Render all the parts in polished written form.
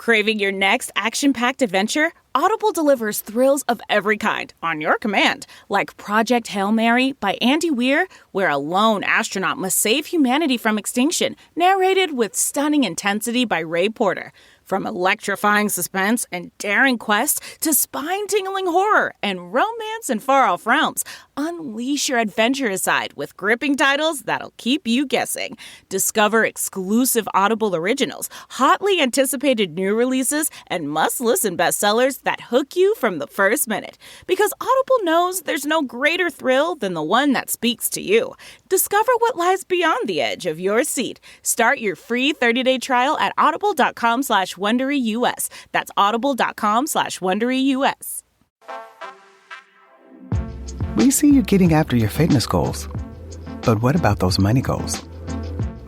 Craving your next action-packed adventure? Audible delivers thrills of every kind on your command, like Project Hail Mary by Andy Weir, where a lone astronaut must save humanity from extinction, narrated with stunning intensity by Ray Porter. From electrifying suspense and daring quest to spine-tingling horror and romance in far-off realms, unleash your adventurous side with gripping titles that'll keep you guessing. Discover exclusive Audible originals, hotly anticipated new releases, and must-listen bestsellers that hook you from the first minute. Because Audible knows there's no greater thrill than the one that speaks to you. Discover what lies beyond the edge of your seat. Start your free 30-day trial at audible.com/WonderyUS. That's audible.com/WonderyUS. We see you getting after your fitness goals. But what about those money goals?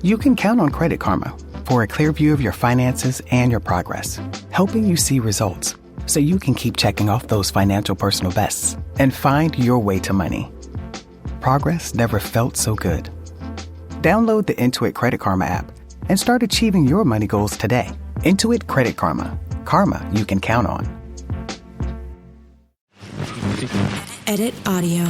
You can count on Credit Karma for a clear view of your finances and your progress, helping you see results so you can keep checking off those financial personal bests and find your way to money. Progress never felt so good. Download the Intuit Credit Karma app and start achieving your money goals today. Intuit Credit Karma. Karma you can count on. Edit audio.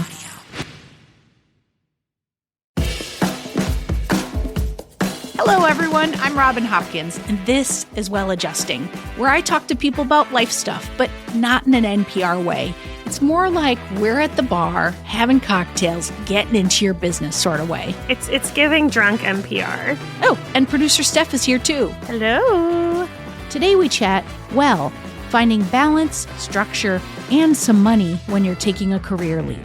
Hello, everyone. I'm Robin Hopkins, and this is Well Adjusting, where I talk to people about life stuff, but not in an NPR way. It's more like we're at the bar, having cocktails, getting into your business sort of way. It's giving drunk NPR. Oh, and producer Steph is here too. Hello. Today we chat, well, finding balance, structure, and some money when you're taking a career leap.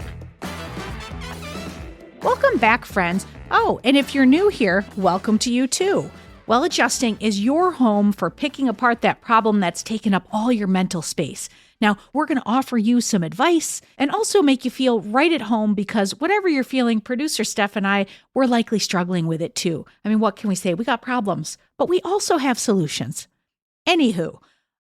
Welcome back, friends. Oh, and if you're new here, welcome to you too. Well Adjusting is your home for picking apart that problem that's taken up all your mental space. Now, we're going to offer you some advice and also make you feel right at home because whatever you're feeling, producer Steph and I, we're likely struggling with it too. I mean, what can we say? We got problems, but we also have solutions. Anywho,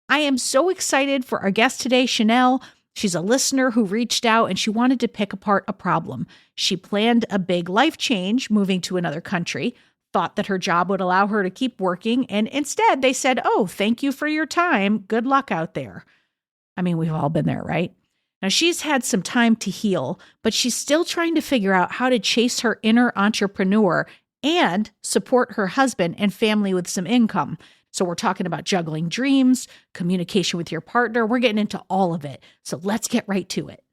I am so excited for our guest today, Chanel. She's a listener who reached out and she wanted to pick apart a problem. She planned a big life change, moving to another country, thought that her job would allow her to keep working, and instead they said, oh, thank you for your time. Good luck out there. I mean, we've all been there, right? Now, she's had some time to heal, but she's still trying to figure out how to chase her inner entrepreneur and support her husband and family with some income. So we're talking about juggling dreams, communication with your partner. We're getting into all of it. So let's get right to it.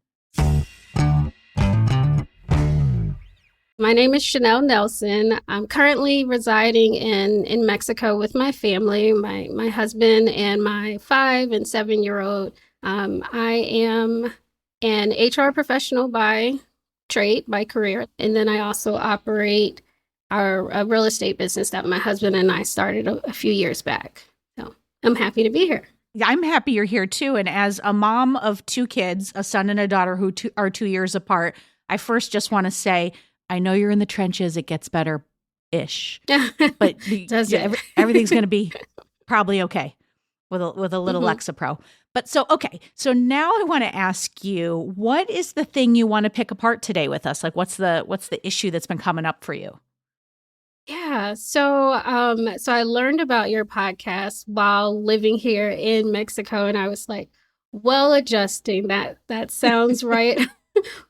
My name is Chanel Nelson. I'm currently residing in Mexico with my family, my husband and my 5 and 7-year-old. I am an HR professional by trade, by career. And then I also operate a real estate business that my husband and I started a few years back. So I'm happy to be here. Yeah, I'm happy you're here too. And as a mom of 2 kids, a son and a daughter who are 2 years apart, I first just want to say, I know you're in the trenches. It gets better-ish. But everything's going to be probably okay with a little Lexapro. But so now I want to ask you, what is the thing you want to pick apart today with us? Like, what's the issue that's been coming up for you? Yeah, so I learned about your podcast while living here in Mexico, and I was like, well, adjusting, that sounds right.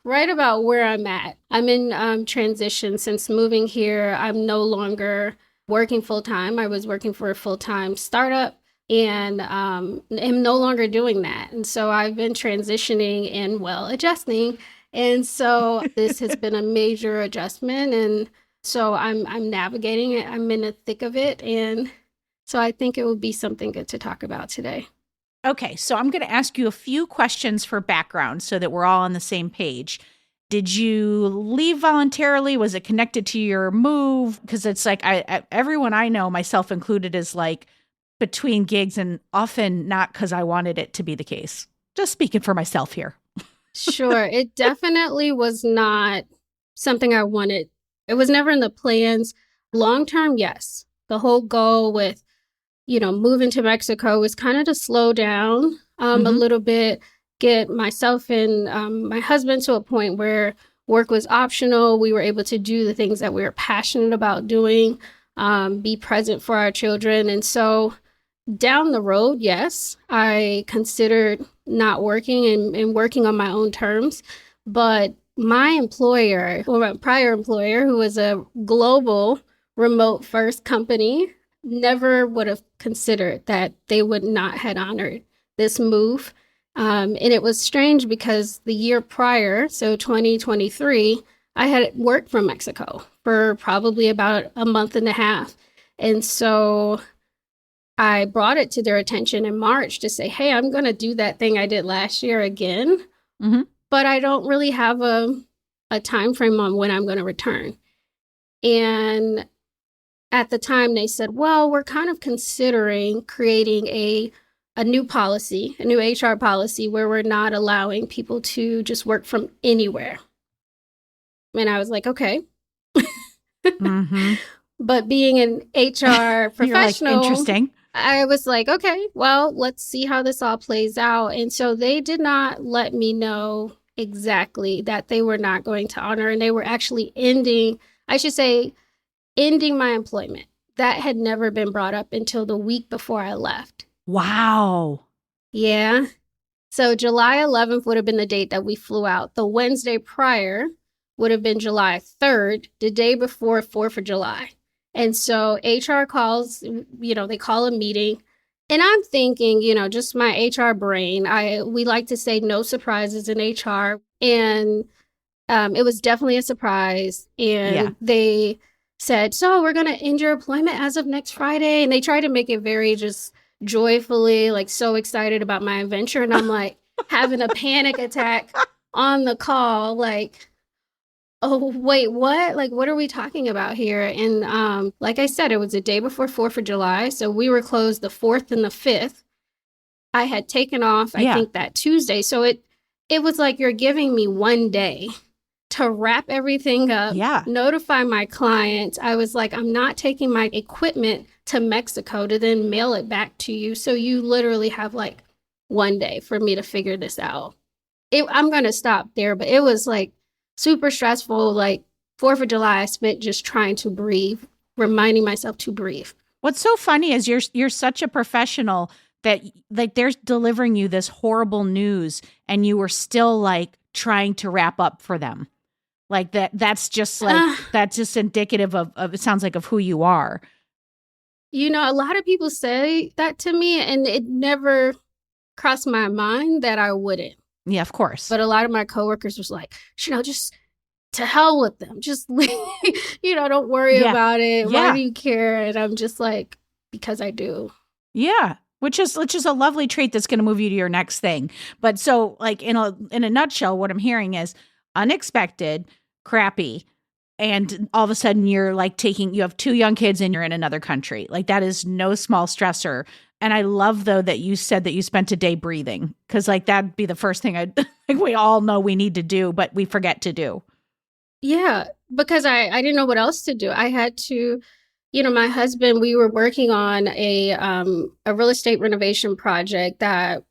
Right about where I'm at. I'm in transition since moving here. I'm no longer working full-time. I was working for a full-time startup and am no longer doing that. And so I've been transitioning and adjusting. And so this has been a major adjustment. And so I'm navigating it. I'm in the thick of it. And so I think it would be something good to talk about today. Okay, so I'm going to ask you a few questions for background so that we're all on the same page. Did you leave voluntarily? Was it connected to your move? Because it's like everyone I know, myself included, is like between gigs and often not because I wanted it to be the case. Just speaking for myself here. Sure. It definitely was not something I wanted. It was never in the plans. Long term, yes. The whole goal with moving to Mexico was kind of to slow down a little bit, get myself and my husband to a point where work was optional. We were able to do the things that we were passionate about doing, be present for our children. And so Down the road, yes, I considered not working and working on my own terms. But my employer, or my prior employer, who was a global remote first company, never would have considered that they would not had honored this move. And it was strange because the year prior, so 2023, I had worked from Mexico for probably about a month and a half. And so I brought it to their attention in March to say, hey, I'm going to do that thing I did last year again, but I don't really have a time frame on when I'm going to return. And at the time they said, well, we're kind of considering creating a new policy, a new HR policy where we're not allowing people to just work from anywhere. And I was like, okay. But being an HR professional, like, interesting. I was like, okay, well, let's see how this all plays out. And so they did not let me know exactly that they were not going to honor, and they were actually ending my employment. That had never been brought up until the week before I left. Wow. Yeah. So July 11th would have been the date that we flew out. The Wednesday prior would have been July 3rd, the day before 4th of July. And so HR calls, they call a meeting, and I'm thinking, just my HR brain, we like to say no surprises in HR. And it was definitely a surprise. And they said, so we're going to end your employment as of next Friday. And they tried to make it very just joyfully, like so excited about my adventure. And I'm like having a panic attack on the call, like, oh, wait, what? Like, what are we talking about here? And like I said, it was the day before 4th of July. So we were closed the 4th and the 5th. I had taken off, I think, that Tuesday. So it was like, you're giving me one day to wrap everything up, notify my clients. I was like, I'm not taking my equipment to Mexico to then mail it back to you. So you literally have like one day for me to figure this out. I'm going to stop there, but it was like super stressful. Like 4th of July, I spent just trying to breathe, reminding myself to breathe. What's so funny is you're such a professional that like they're delivering you this horrible news and you were still like trying to wrap up for them. Like that's just like, that's just indicative of it sounds like of who you are. A lot of people say that to me, and it never crossed my mind that I wouldn't. Yeah, of course. But a lot of my coworkers was like, just to hell with them. Just, don't worry about it. Why do you care? And I'm just like, because I do. Yeah. Which is a lovely trait that's going to move you to your next thing. But so like in a nutshell, what I'm hearing is unexpected, crappy, and all of a sudden you're like you have 2 young kids and you're in another country. Like that is no small stressor. And I love though that you said that you spent a day breathing, because like that'd be the first thing like we all know we need to do, but we forget to do. Yeah, because I didn't know what else to do. I had to, my husband, we were working on a real estate renovation project that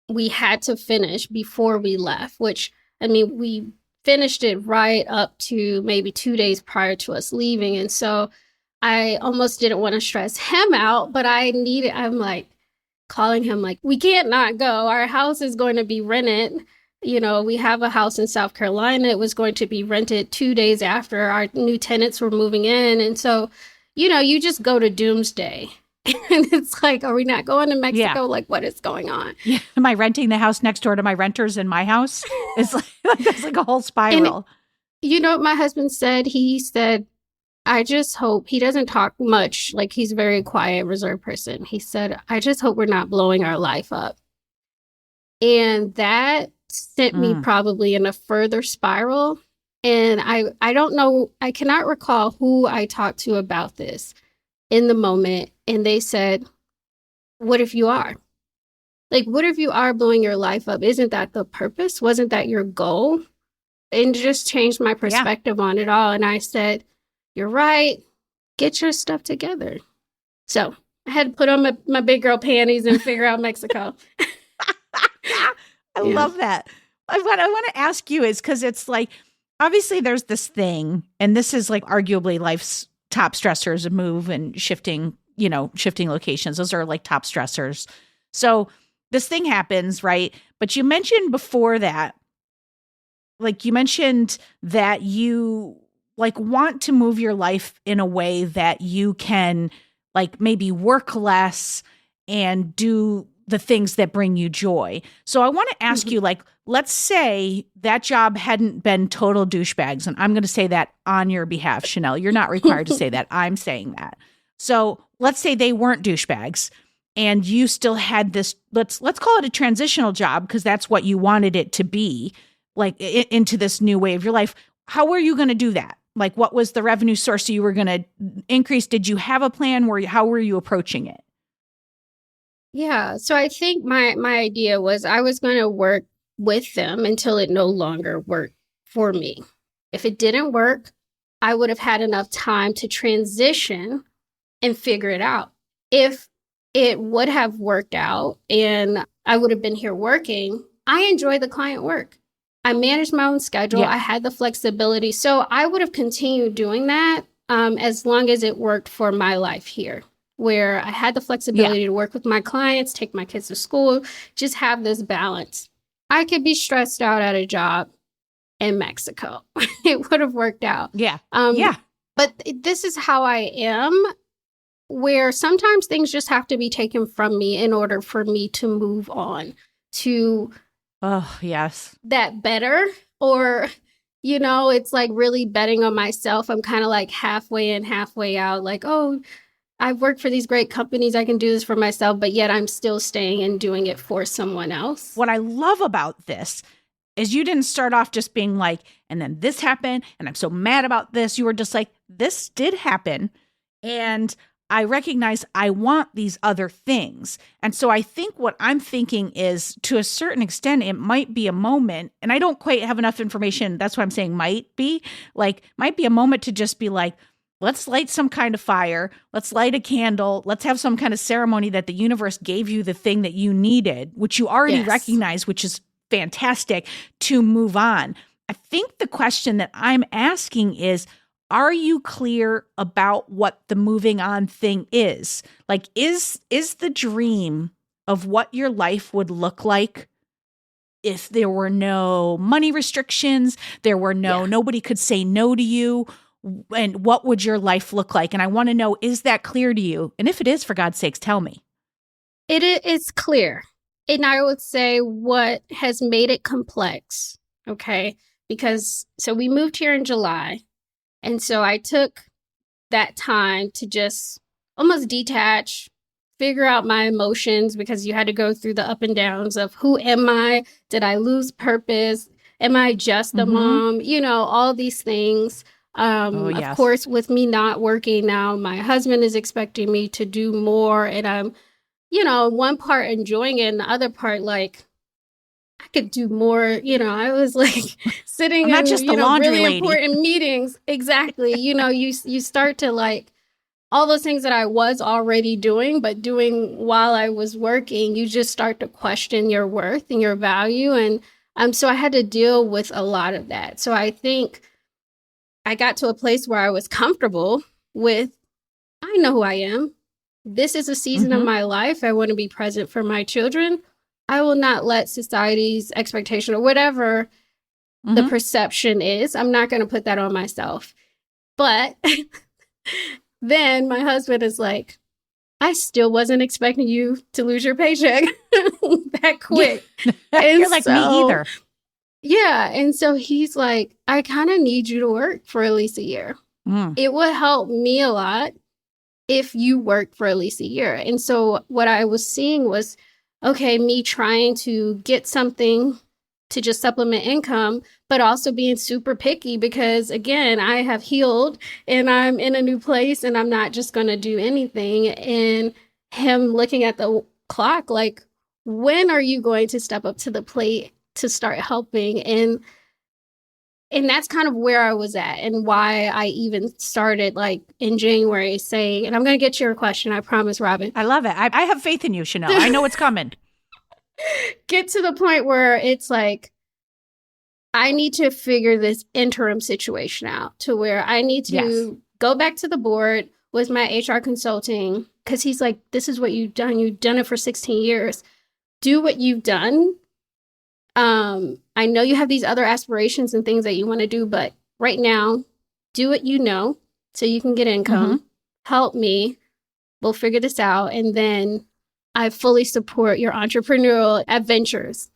we had to finish before we left, which, we finished it right up to maybe 2 days prior to us leaving. And so I almost didn't want to stress him out, but I'm like calling him like, we can't not go. Our house is going to be rented. We have a house in South Carolina. It was going to be rented 2 days after our new tenants were moving in. And so, you just go to doomsday. And it's like, are we not going to Mexico? Yeah. Like, what is going on? Yeah. Am I renting the house next door to my renters in my house? It's like that's like a whole spiral. And, what my husband said? He said, I just hope, he doesn't talk much. Like, he's a very quiet, reserved person. He said, I just hope we're not blowing our life up. And that sent me probably in a further spiral. And I don't know, I cannot recall who I talked to about this in the moment. And they said, what if you are? Like, what if you are blowing your life up? Isn't that the purpose? Wasn't that your goal? And just changed my perspective on it all. And I said, you're right. Get your stuff together. So I had to put on my big girl panties and figure out Mexico. I love that. What I want to ask you is, because it's like, obviously there's this thing, and this is like arguably life's top stressors, a move and shifting, shifting locations. Those are like top stressors. So this thing happens, right? But you mentioned before that, like you mentioned that you like want to move your life in a way that you can like maybe work less and do the things that bring you joy. So I want to ask you, like, let's say that job hadn't been total douchebags. And I'm going to say that on your behalf, Chanel. You're not required to say that. I'm saying that. So let's say they weren't douchebags and you still had this, let's call it a transitional job because that's what you wanted it to be, like into this new way of your life. How were you going to do that? Like, what was the revenue source you were going to increase? Did you have a plan? How were you approaching it? Yeah. So I think my idea was I was going to work with them until it no longer worked for me. If it didn't work, I would have had enough time to transition and figure it out. If it would have worked out and I would have been here working, I enjoy the client work. I managed my own schedule. Yeah. I had the flexibility. So I would have continued doing that as long as it worked for my life here, where I had the flexibility to work with my clients, take my kids to school, just have this balance. I could be stressed out at a job in Mexico. It would have worked out. Yeah. But this is how I am, where sometimes things just have to be taken from me in order for me to move on to that better. Or, it's like really betting on myself. I'm kind of like halfway in, halfway out, like, oh, I've worked for these great companies. I can do this for myself, but yet I'm still staying and doing it for someone else. What I love about this is you didn't start off just being like, and then this happened, and I'm so mad about this. You were just like, this did happen, and I recognize I want these other things. And so I think what I'm thinking is, to a certain extent, it might be a moment, and I don't quite have enough information. That's why I'm saying might be a moment to just be like, let's light some kind of fire. Let's light a candle. Let's have some kind of ceremony that the universe gave you the thing that you needed, which you already recognize, which is fantastic, to move on. I think the question that I'm asking is, are you clear about what the moving on thing is? Like, is the dream of what your life would look like if there were no money restrictions, nobody could say no to you, and what would your life look like? And I want to know, is that clear to you? And if it is, for God's sakes, tell me. It's clear. And I would say what has made it complex, okay? Because, so we moved here in July. And so I took that time to just almost detach, figure out my emotions, because you had to go through the up and downs of who am I? Did I lose purpose? Am I just a mom? All these things. Of course, with me not working now, my husband is expecting me to do more, and I'm, one part enjoying it and the other part, like, I could do more. I was like sitting in, not just the laundry really lady. important meetings. Exactly. You start to like all those things that I was already doing, but doing while I was working, you just start to question your worth and your value. And so I had to deal with a lot of that. So I think I got to a place where I was comfortable with, I know who I am. This is a season of my life. I want to be present for my children. I will not let society's expectation or whatever the perception is. I'm not going to put that on myself. But then my husband is like, I still wasn't expecting you to lose your paycheck that quick. And you're like, me either. Yeah. And so he's like, I kind of need you to work for at least a year. It would help me a lot if you worked for at least a year. And so what I was seeing was, okay, me trying to get something to just supplement income, but also being super picky because, again, I have healed and I'm in a new place and I'm not just going to do anything. And him looking at the clock, like, when are you going to step up to the plate to start helping? And that's kind of where I was at and why I even started like in January saying, and I'm going to get to your question, I promise, Robin. I love it. I have faith in you, Chanel. I know it's coming. Get to the point where it's like, I need to figure this interim situation out to where I need to go back to the board with my HR consulting because he's like, this is what you've done. You've done it for 16 years. Do what you've done. I know you have these other aspirations and things that you want to do, but right now, do what you know so you can get income. Help me. We'll figure this out. And then I fully support your entrepreneurial adventures.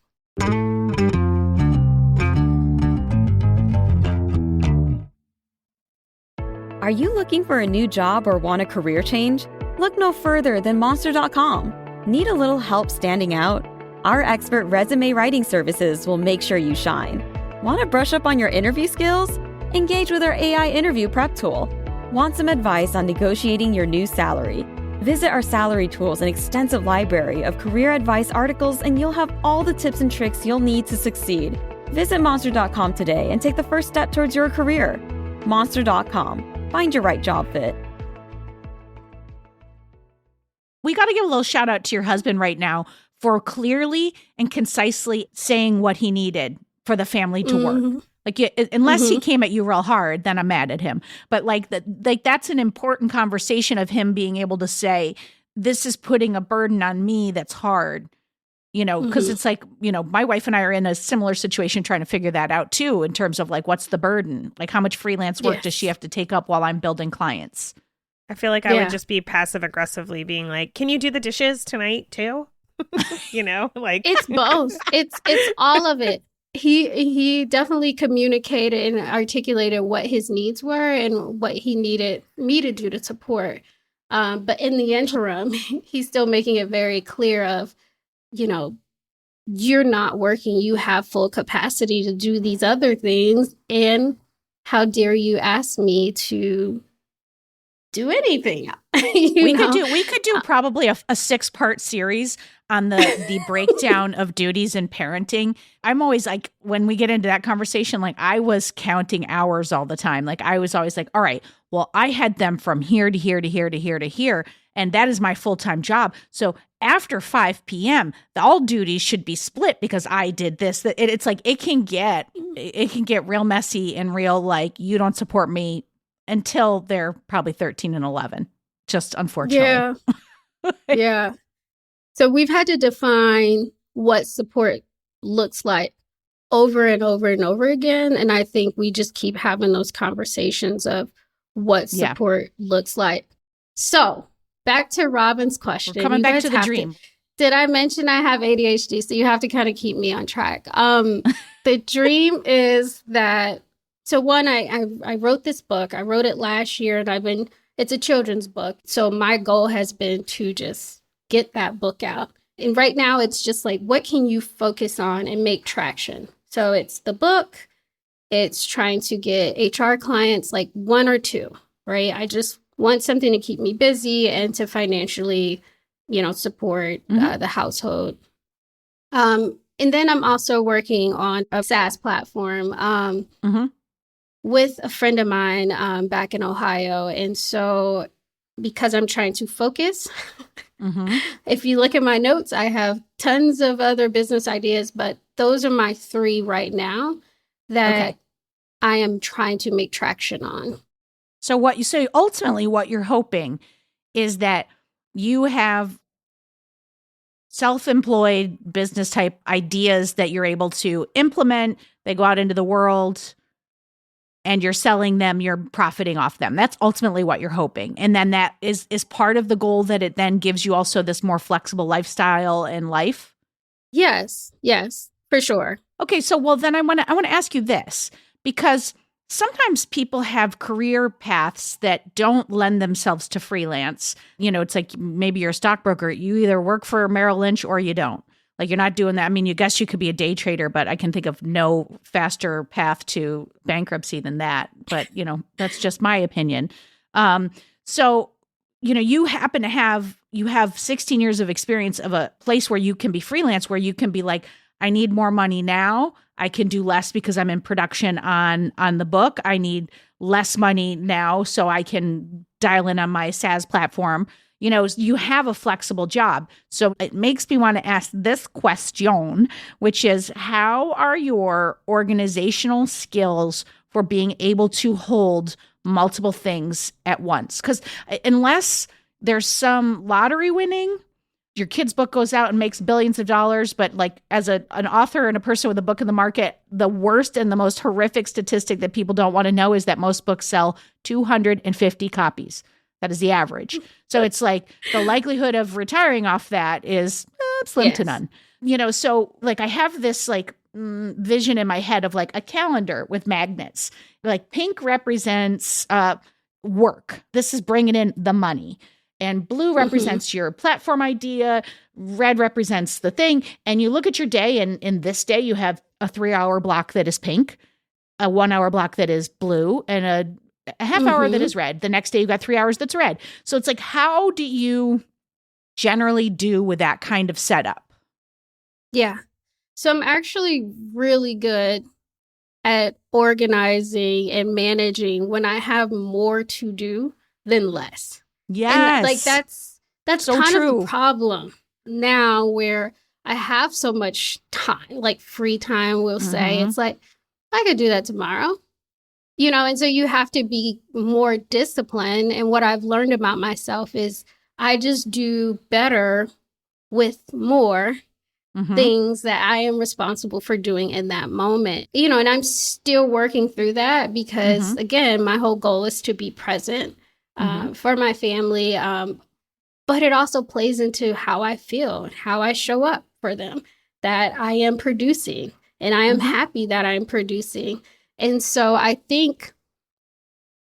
Are you looking for a new job or want a career change? Look no further than Monster.com. Need a little help standing out? Our expert resume writing services will make sure you shine. Want to brush up on your interview skills? Engage with our AI interview prep tool. Want some advice on negotiating your new salary? Visit our salary tools and extensive library of career advice articles, and you'll have all the tips and tricks you'll need to succeed. Visit Monster.com today and take the first step towards your career. Monster.com. Find your right job fit. We got to give a little shout out to your husband right now for clearly and concisely saying what he needed for the family to work. Like, unless he came at you real hard, then I'm mad at him. But that's an important conversation of him being able to say, this is putting a burden on me that's hard. You know, because it's like, you know, my wife and I are in a similar situation trying to figure that out too, in terms of like, what's the burden? Like, how much freelance work does she have to take up while I'm building clients? I feel like I would just be passive aggressively being like, can you do the dishes tonight too? You know, like it's both. It's all of it. He definitely communicated and articulated what his needs were and what he needed me to do to support. But in the interim, he's still making it very clear of, you know, you're not working. You have full capacity to do these other things. And how dare you ask me to do anything? We could do probably a 6-part series on the breakdown of duties and parenting. I'm always like, when we get into that conversation, like I was counting hours all the time. Like I was always like, all right, well, I had them from here to here to here to here to here. And that is my full-time job. So after 5 p.m., all duties should be split because I did this. It's like it can get real messy and real like you don't support me until they're probably 13 and 11. Just unfortunately. Yeah. So we've had to define what support looks like over and over and over again. And I think we just keep having those conversations of what support looks like. So back to Robin's question. We're coming back to the dream. Did I mention I have ADHD? So you have to kind of keep me on track. The dream is that, so one, I wrote this book. I wrote it last year and it's a children's book. So my goal has been to just get that book out. And right now it's just like, what can you focus on and make traction? So it's the book. It's trying to get HR clients, like 1 or 2, right? I just want something to keep me busy and to financially, you know, support the household. And then I'm also working on a SaaS platform with a friend of mine back in Ohio. And so because I'm trying to focus, if you look at my notes, I have tons of other business ideas, but those are my 3 right now that I am trying to make traction on. So ultimately what you're hoping is that you have self-employed business type ideas that you're able to implement. They go out into the world and you're selling them, you're profiting off them. That's ultimately what you're hoping. And then that is part of the goal, that it then gives you also this more flexible lifestyle and life. Yes, for sure. Okay, so well then I want to ask you this, because sometimes people have career paths that don't lend themselves to freelance. You know, it's like maybe you're a stockbroker. You either work for Merrill Lynch or you don't. Like you're not doing that. I mean, you guess you could be a day trader, but I can think of no faster path to bankruptcy than that. But, you know, that's just my opinion. So, you know, you have 16 years of experience of a place where you can be freelance, where you can be like, I need more money now. I can do less because I'm in production on the book. I need less money now so I can dial in on my SaaS platform. You know, you have a flexible job. So it makes me want to ask this question, which is, how are your organizational skills for being able to hold multiple things at once? Because unless there's some lottery winning. Your kid's book goes out and makes billions of dollars, but like as an author and a person with a book in the market, the worst and the most horrific statistic that people don't want to know is that most books sell 250 copies. That is the average. So it's like the likelihood of retiring off that is slim to none. So like I have this like vision in my head of like a calendar with magnets. Like pink represents work. This is bringing in the money. And blue represents your platform idea. Red represents the thing. And you look at your day, and in this day, you have a 3-hour block that is pink, a 1-hour block that is blue, and a half hour that is red. The next day, you got 3 hours that's red. So it's like, how do you generally do with that kind of setup? Yeah. So I'm actually really good at organizing and managing when I have more to do than less. Yes. And like that's so kind true. of the problem now, where I have so much time, like free time, we'll say. It's like, I could do that tomorrow. And so you have to be more disciplined. And what I've learned about myself is I just do better with more things that I am responsible for doing in that moment. And I'm still working through that because, again, my whole goal is to be present for my family. But it also plays into how I feel, how I show up for them, that I am producing and I am happy that I'm producing. And so I think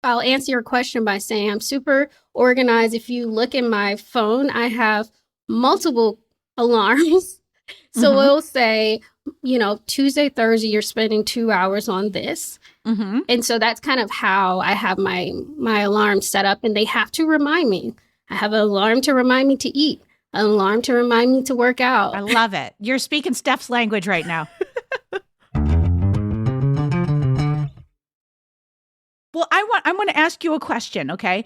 I'll answer your question by saying I'm super organized. If you look in my phone, I have multiple alarms. So it'll say, Tuesday, Thursday, you're spending 2 hours on this. And so that's kind of how I have my alarm set up. And they have to remind me. I have an alarm to remind me to eat, an alarm to remind me to work out. I love it. You're speaking Steph's language right now. Well, I want to ask you a question, okay?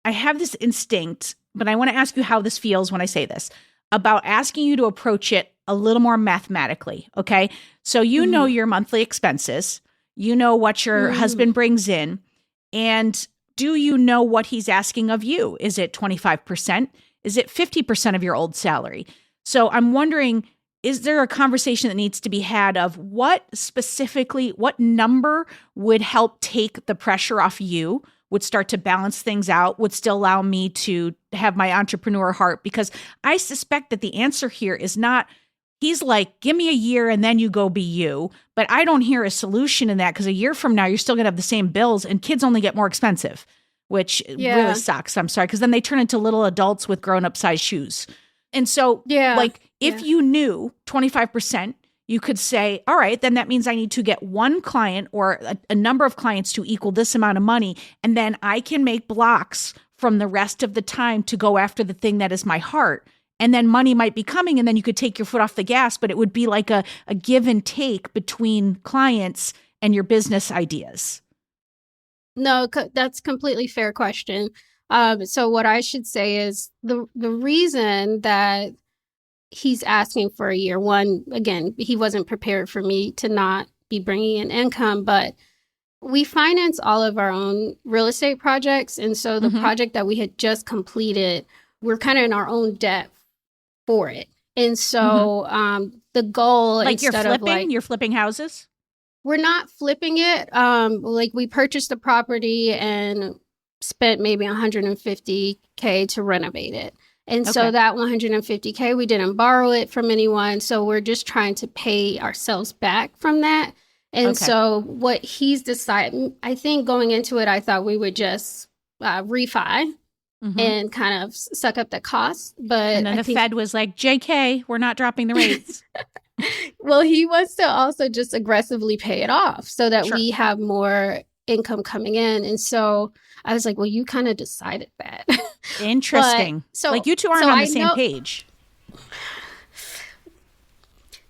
I have this instinct, but I want to ask you how this feels when I say this, about asking you to approach it a little more mathematically, okay? So you know your monthly expenses, you know what your husband brings in, and do you know what he's asking of you? Is it 25%? Is it 50% of your old salary? So I'm wondering, is there a conversation that needs to be had of what number would help take the pressure off you, would start to balance things out, would still allow me to have my entrepreneur heart? Because I suspect that the answer here is not, he's like, give me a year and then you go be you. But I don't hear a solution in that, because a year from now, you're still going to have the same bills and kids only get more expensive, which really sucks. I'm sorry, because then they turn into little adults with grown-up size shoes. And so if you knew 25%, you could say, all right, then that means I need to get one client or a number of clients to equal this amount of money. And then I can make blocks from the rest of the time to go after the thing that is my heart. And then money might be coming, and then you could take your foot off the gas, but it would be like a give and take between clients and your business ideas. No, that's completely fair question. So what I should say is the reason that he's asking for a year, one, again, he wasn't prepared for me to not be bringing in income, but we finance all of our own real estate projects. And so the project that we had just completed, we're kind of in our own debt for it. And so the goal, like instead you're flipping houses? We're not flipping it. Like we purchased the property and spent maybe $150K to renovate it. And so that $150K, we didn't borrow it from anyone. So we're just trying to pay ourselves back from that. And so what he's decided, I think going into it, I thought we would just refi and kind of suck up the cost. But and then the Fed was like, JK, we're not dropping the rates. Well, he wants to also just aggressively pay it off so that we have more income coming in. And so I was like, well, you kind of decided that. Interesting. So like you two aren't on the same page.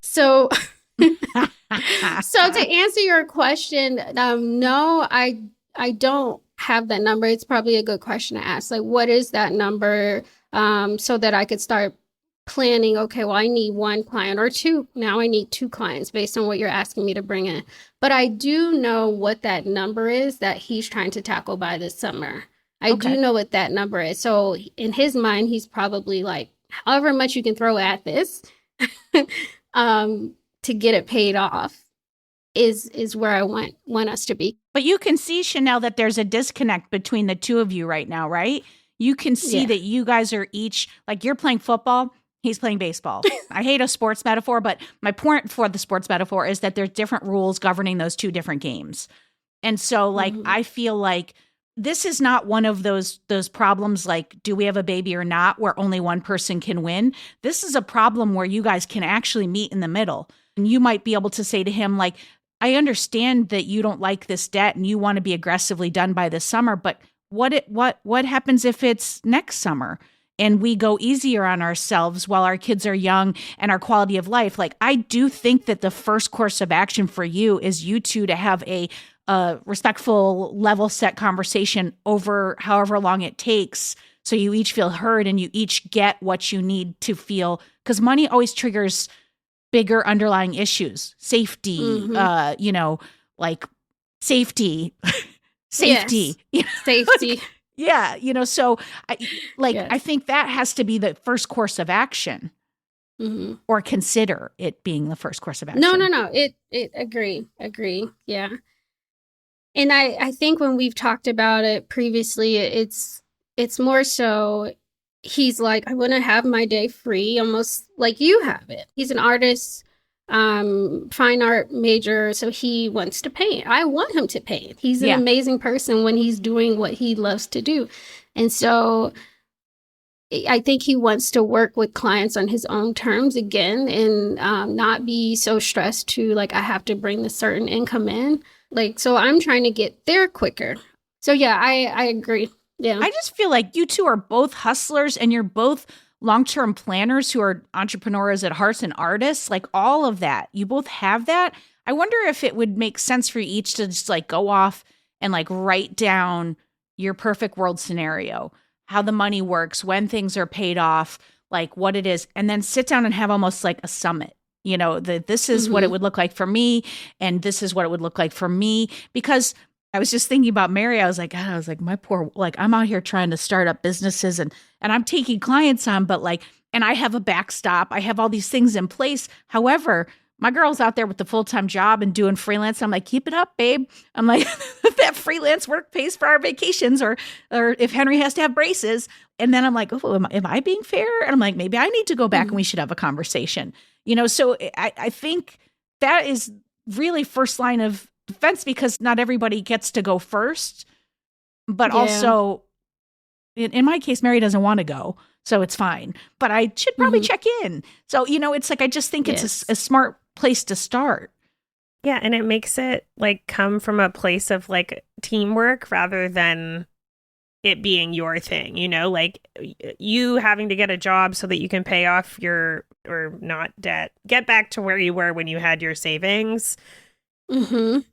So to answer your question, no, I don't have that number. It's probably a good question to ask. Like, what is that number? So that I could start planning, okay, well, I need one client or two. Now I need 2 clients based on what you're asking me to bring in. But I do know what that number is that he's trying to tackle by this summer. I Okay. do know what that number is. So in his mind, he's probably like, however much you can throw at this to get it paid off is where I want us to be. But you can see, Chanel, that there's a disconnect between the two of you right now, right? You can see Yeah. that you guys are each, like, you're playing football, he's playing baseball. I hate a sports metaphor, but my point for the sports metaphor is that there's different rules governing those two different games. And so, like, I feel like this is not one of those problems like, do we have a baby or not, where only one person can win. This is a problem where you guys can actually meet in the middle. And you might be able to say to him, like, I understand that you don't like this debt and you want to be aggressively done by this summer, but what happens if it's next summer and we go easier on ourselves while our kids are young and our quality of life? Like, I do think that the first course of action for you is you two to have a respectful, level set conversation over however long it takes, so you each feel heard and you each get what you need to feel, because money always triggers bigger underlying issues, safety, like safety, safety, Yes. Safety. yeah, so Yes. I think that has to be the first course of action, or consider it being the first course of action. No. It agree. Yeah. And I think when we've talked about it previously, it's more so he's like, I want to have my day free, almost like you have it. He's an artist, fine art major, so he wants to paint. I want him to paint. He's an amazing person when he's doing what he loves to do. And so I think he wants to work with clients on his own terms again, and not be so stressed to, like, I have to bring this certain income in. Like, so I'm trying to get there quicker. So yeah, I agree. Yeah. I just feel like you two are both hustlers and you're both long-term planners who are entrepreneurs at heart and artists, like all of that. You both have that. I wonder if it would make sense for you each to just like go off and like write down your perfect world scenario, how the money works, when things are paid off, like what it is, and then sit down and have almost like a summit. This is what it would look like for me, and this is what it would look like for me. Because I was just thinking about Mary. I was like, my poor, like, I'm out here trying to start up businesses and I'm taking clients on, but like, and I have a backstop. I have all these things in place. However, my girl's out there with the full-time job and doing freelance. I'm like, keep it up, babe. I'm like, that freelance work pays for our vacations, or if Henry has to have braces. And then I'm like, oh, am I being fair? And I'm like, maybe I need to go back and we should have a conversation. So I think that is really first line of defense, because not everybody gets to go first. But also, in my case, Mary doesn't want to go, so it's fine. But I should probably check in. So, it's like, I just think it's a smart place to start. Yeah, and it makes it like come from a place of like teamwork rather than it being your thing, like you having to get a job so that you can pay off your, or not debt, get back to where you were when you had your savings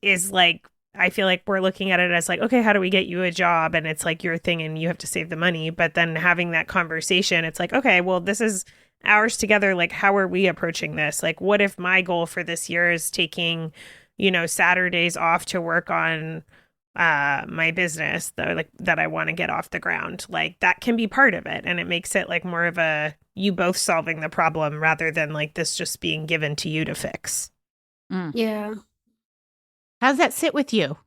is like, I feel like we're looking at it as like, okay, how do we get you a job? And it's like your thing and you have to save the money. But then having that conversation, it's like, okay, well, this is ours together. Like, how are we approaching this? Like, what if my goal for this year is taking, Saturdays off to work on my business that I want to get off the ground? Like, that can be part of it. And it makes it like more of a you both solving the problem rather than like this just being given to you to fix. Yeah. How's that sit with you?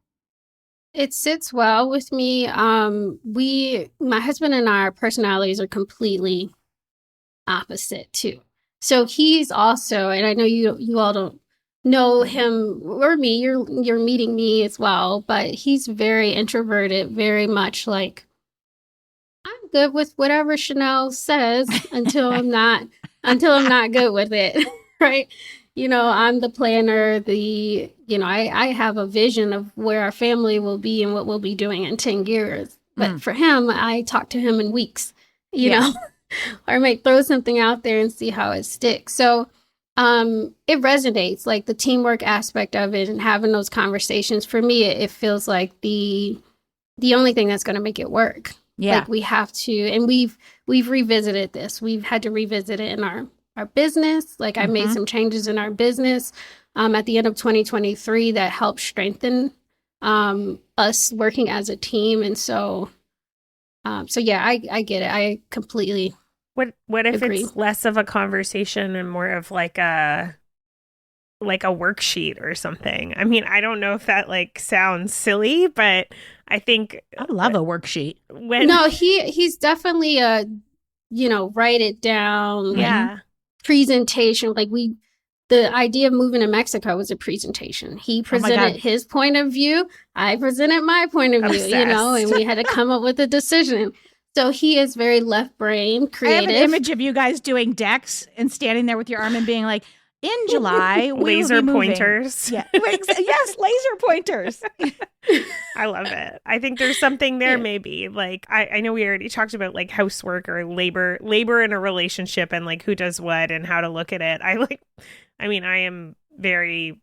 It sits well with me. My husband and our personalities are completely opposite too. So he's also, and I know you all don't know him or me, you're meeting me as well, but he's very introverted, very much like, I'm good with whatever Chanel says until I'm not good with it. Right. I'm the planner, I have a vision of where our family will be and what we'll be doing in 10 years. But for him, I talk to him in weeks, know, or I might throw something out there and see how it sticks. So it resonates, like the teamwork aspect of it and having those conversations. For me, it feels like the only thing that's going to make it work. Yeah. Like we have to, and we've revisited this. We've had to revisit it in our business. Like I made some changes in our business at the end of 2023 that helped strengthen us working as a team. And so So yeah, I get it. I completely What if agree. it's less of a conversation and more of like a worksheet or something? I mean, I don't know if that like sounds silly, but I think I love a worksheet. when No, he's definitely a, write it down, like yeah. presentation. The idea of moving to Mexico was a presentation. He presented God. his point of view. I presented my point of view, and Obsessed. we had to come up with a decision. So he is very left brain, I have creative. an image of you guys doing decks and standing there with your arm and being like, in July, we Laser will be moving. pointers. Yeah. Yes, laser pointers. I love it. I think there's something there maybe. Like I know we already talked about like housework or labor in a relationship and like who does what and how to look at it. I am very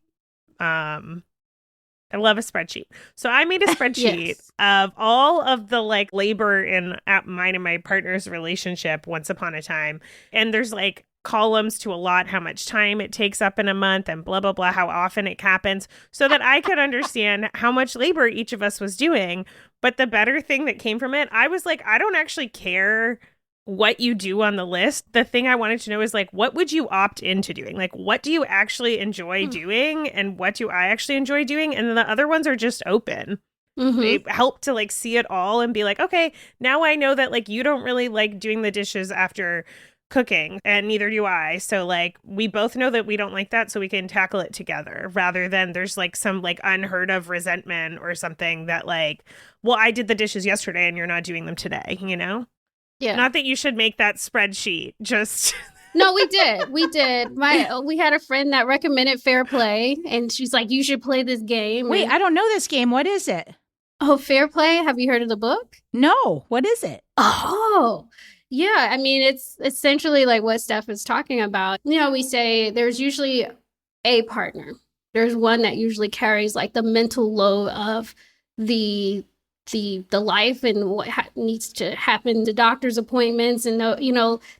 I love a spreadsheet. So I made a spreadsheet Yes. of all of the like labor in at mine and my partner's relationship once upon a time. And there's like columns to allot how much time it takes up in a month and blah, blah, blah, how often it happens so that I could understand how much labor each of us was doing. But the better thing that came from it, I was like, I don't actually care what you do on the list. The thing I wanted to know is like, what would you opt into doing? Like, what do you actually enjoy doing and what do I actually enjoy doing? And then the other ones are just open. Mm-hmm. They help to like see it all and be like, okay, now I know that like you don't really like doing the dishes after cooking and neither do I. So like we both know that we don't like that, so we can tackle it together rather than there's like some like unheard of resentment or something that like, well, I did the dishes yesterday and you're not doing them today, you know? Yeah. Not that you should make that spreadsheet, just No, we did. We had a friend that recommended Fair Play, and she's like, "You should play this game." Wait, And, I don't know this game. What is it? oh, Fair Play. Have you heard of the book? No. What is it? Oh, yeah. I mean, it's essentially like what Steph is talking about. We say there's usually a partner. There's one that usually carries like the mental load of the life and what needs to happen, the doctor's appointments, and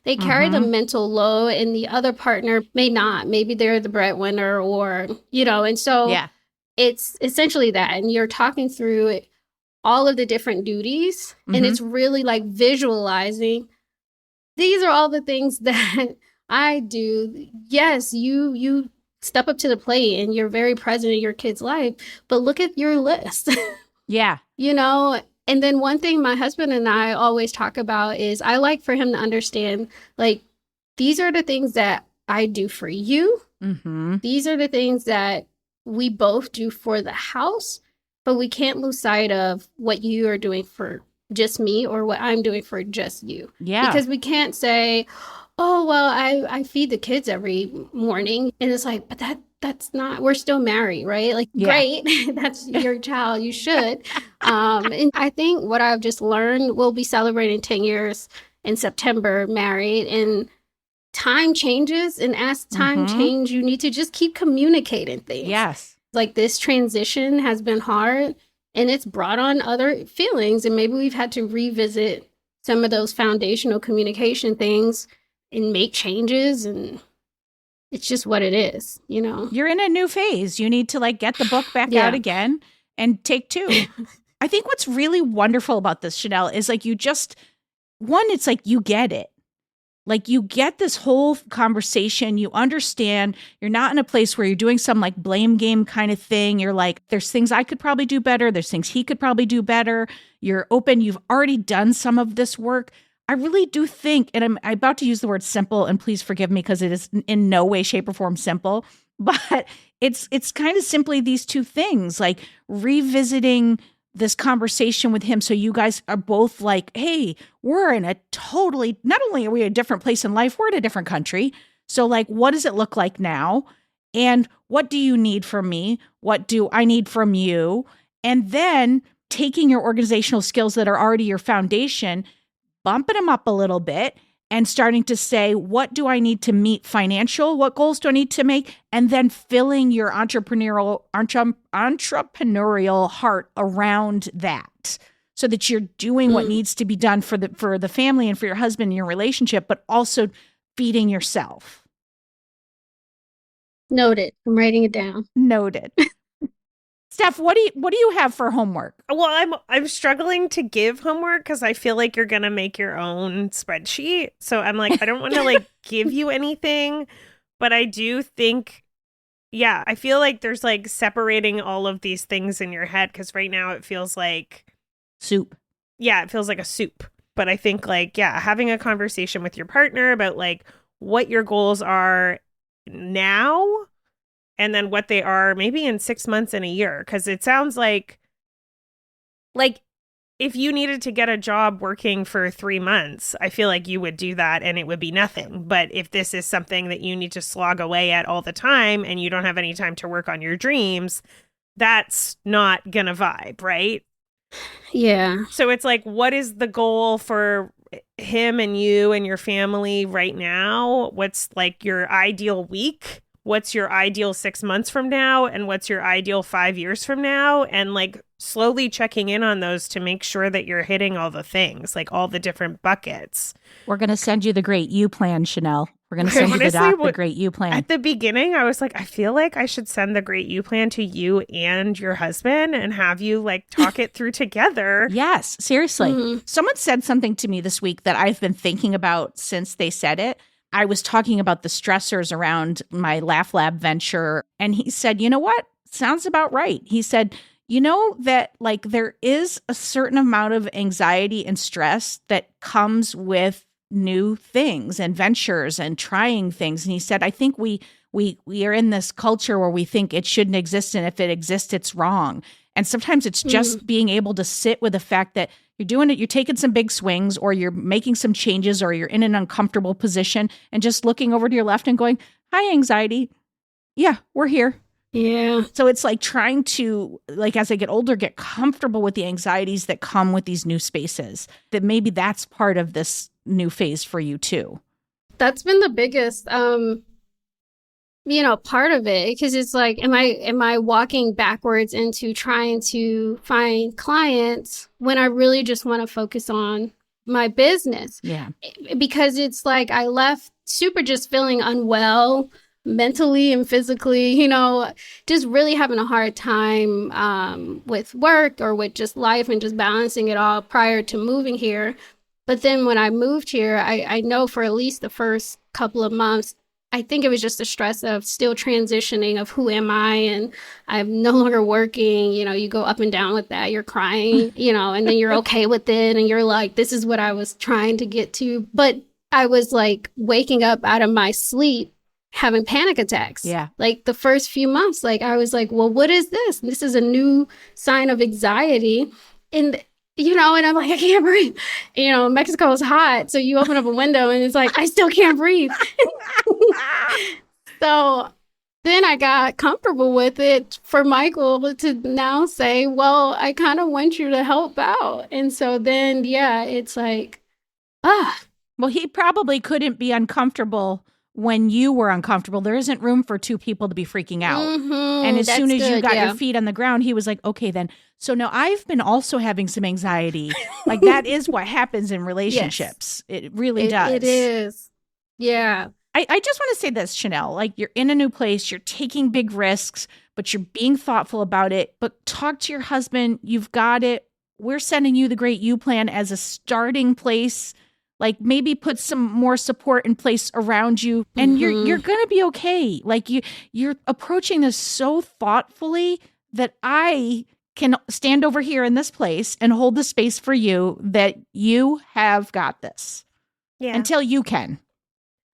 they carry the mental load, and the other partner may not. Maybe they're the breadwinner, or and so Yeah. it's essentially that, and you're talking through it, all of the different duties, and it's really like visualizing. These are all the things that I do. Yes, you step up to the plate and you're very present in your kid's life, but look at your list. Yeah. And then one thing my husband and I always talk about is I like for him to understand, like, these are the things that I do for you. Mm-hmm. These are the things that we both do for the house, but we can't lose sight of what you are doing for just me or what I'm doing for just you. Yeah. Because we can't say, oh, well, I feed the kids every morning. And it's like, but that's not, we're still married, right? Like, Yeah. great. That's your child. You should. And I think what I've just learned, we'll be celebrating 10 years in September, married, and time changes. And as time change, you need to just keep communicating things. Yes. Like, this transition has been hard and it's brought on other feelings. And maybe we've had to revisit some of those foundational communication things and make changes, and it's just what it is, You're in a new phase. You need to like get the book back Yeah. out again and take two. I think what's really wonderful about this, Chanel, is like it's like you get it. Like you get this whole conversation, you understand, you're not in a place where you're doing some like blame game kind of thing. You're like, there's things I could probably do better. There's things he could probably do better. You're open. You've already done some of this work. I really do think, and I'm about to use the word simple, and please forgive me because it is in no way, shape, or form simple, but it's kind of simply these two things, like revisiting this conversation with him. So you guys are both like, hey, we're in a totally, not only are we in a different place in life, we're in a different country. So like, what does it look like now? And what do you need from me? What do I need from you? And then taking your organizational skills that are already your foundation, bumping them up a little bit and starting to say, what do I need to meet financial? What goals do I need to make? And then filling your entrepreneurial heart around that so that you're doing what needs to be done for the family and for your husband and your relationship, but also feeding yourself. Noted. I'm writing it down. Noted. Steph, what do you have for homework? Well, I'm struggling to give homework because I feel like you're gonna make your own spreadsheet. So I'm like, I don't want to like give you anything, but I do think, yeah, I feel like there's like separating all of these things in your head because right now it feels like soup. Yeah, it feels like a soup. But I think like, yeah, having a conversation with your partner about like what your goals are now and then what they are maybe in 6 months and a year. Because it sounds like if you needed to get a job working for 3 months, I feel like you would do that and it would be nothing. But if this is something that you need to slog away at all the time and you don't have any time to work on your dreams, that's not gonna vibe, right? Yeah. So it's like, what is the goal for him and you and your family right now? What's like your ideal week? What's your ideal 6 months from now? And what's your ideal 5 years from now? And like slowly checking in on those to make sure that you're hitting all the things, like all the different buckets. We're going to send you the Great You Plan, Chanel. We're going to send you the Great You Plan. At the beginning, I was like, I feel like I should send the Great You Plan to you and your husband and have you like talk it through together. Yes, seriously. Someone said something to me this week that I've been thinking about since they said it. I was talking about the stressors around my Laugh Lab venture. And he said, you know what? Sounds about right. He said, you know that like there is a certain amount of anxiety and stress that comes with new things and ventures and trying things. And he said, I think we are in this culture where we think it shouldn't exist. And if it exists, it's wrong. And sometimes it's just being able to sit with the fact that you're doing it, you're taking some big swings or you're making some changes or you're in an uncomfortable position and just looking over to your left and going, hi, anxiety. Yeah, we're here. Yeah. So it's like trying to, like, as I get older, get comfortable with the anxieties that come with these new spaces, that maybe that's part of this new phase for you too. That's been the biggest, part of it, because it's like, am I walking backwards into trying to find clients when I really just want to focus on my business? Yeah. Because it's like I left super just feeling unwell mentally and physically, just really having a hard time with work or with just life and just balancing it all prior to moving here. But then when I moved here, I know for at least the first couple of months, I think it was just the stress of still transitioning of who am I, and I'm no longer working. You go up and down with that. You're crying, and then you're okay with it. And you're like, this is what I was trying to get to. But I was like waking up out of my sleep having panic attacks. Yeah. Like the first few months, like I was like, well, what is this? This is a new sign of anxiety. And and I'm like, I can't breathe. Mexico is hot. So you open up a window and it's like, I still can't breathe. So then I got comfortable with it for Michael to now say, well, I kind of want you to help out. And so then, yeah, it's like, Well, he probably couldn't be uncomfortable when you were uncomfortable. There isn't room for two people to be freaking out. And as soon as you got your feet on the ground, he was like, okay, then. So now I've been also having some anxiety. Like that is what happens in relationships. Yes. It really does. It is. Yeah. I just want to say this, Chanel, like you're in a new place, you're taking big risks, but you're being thoughtful about it. But talk to your husband. You've got it. We're sending you the Great You Plan as a starting place. Like maybe put some more support in place around you and you're going to be okay. Like you're approaching this so thoughtfully that I can stand over here in this place and hold the space for you that you have got this. Yeah. Until you can.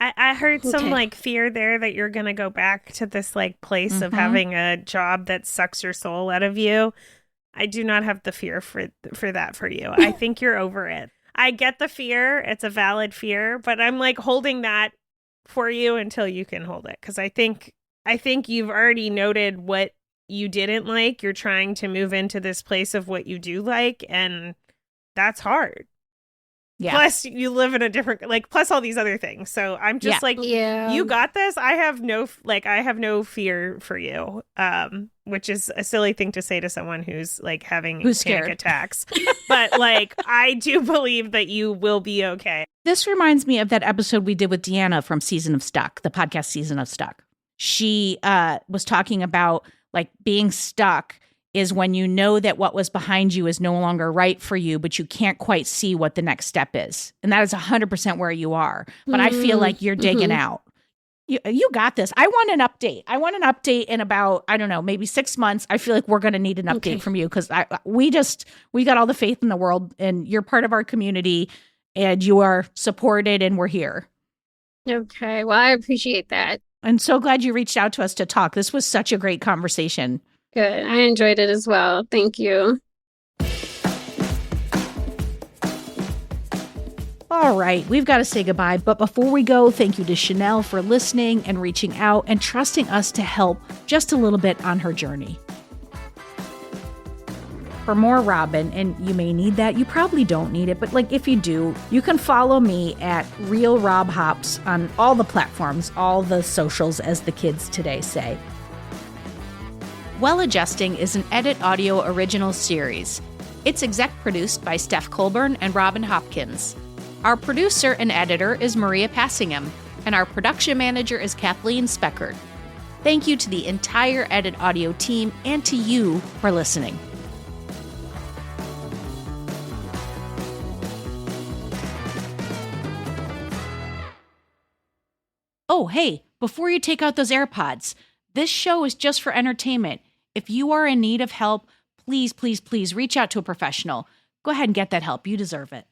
I heard some like fear there that you're going to go back to this like place of having a job that sucks your soul out of you. I do not have the fear for that for you. I think you're over it. I get the fear. It's a valid fear, but I'm like holding that for you until you can hold it. Cause I think you've already noted what you didn't like. You're trying to move into this place of what you do like. And that's hard. Yeah. Plus you live in a different, plus all these other things. So I'm just you got this. I have no fear for you. Which is a silly thing to say to someone who's having panic attacks. But I do believe that you will be okay. This reminds me of that episode we did with Deanna from Season of Stuck, the podcast Season of Stuck. She was talking about being stuck is when you know that what was behind you is no longer right for you, but you can't quite see what the next step is. And that is 100% where you are. But I feel like you're digging out. You got this. I want an update. I want an update in about, I don't know, maybe 6 months. I feel like we're going to need an update from you because we got all the faith in the world and you're part of our community and you are supported and we're here. Okay. Well, I appreciate that. I'm so glad you reached out to us to talk. This was such a great conversation. Good. I enjoyed it as well. Thank you. All right, we've got to say goodbye. But before we go, thank you to Chanel for listening and reaching out and trusting us to help just a little bit on her journey. For more Robin, and you may need that, you probably don't need it, but like if you do, you can follow me at Real Rob Hops on all the platforms, all the socials, as the kids today say. Well Adjusting is an Edit Audio original series. It's exec produced by Steph Colburn and Robin Hopkins. Our producer and editor is Maria Passingham, and our production manager is Kathleen Speckert. Thank you to the entire Edit Audio team and to you for listening. Oh, hey, before you take out those AirPods, this show is just for entertainment. If you are in need of help, please, please, please reach out to a professional. Go ahead and get that help. You deserve it.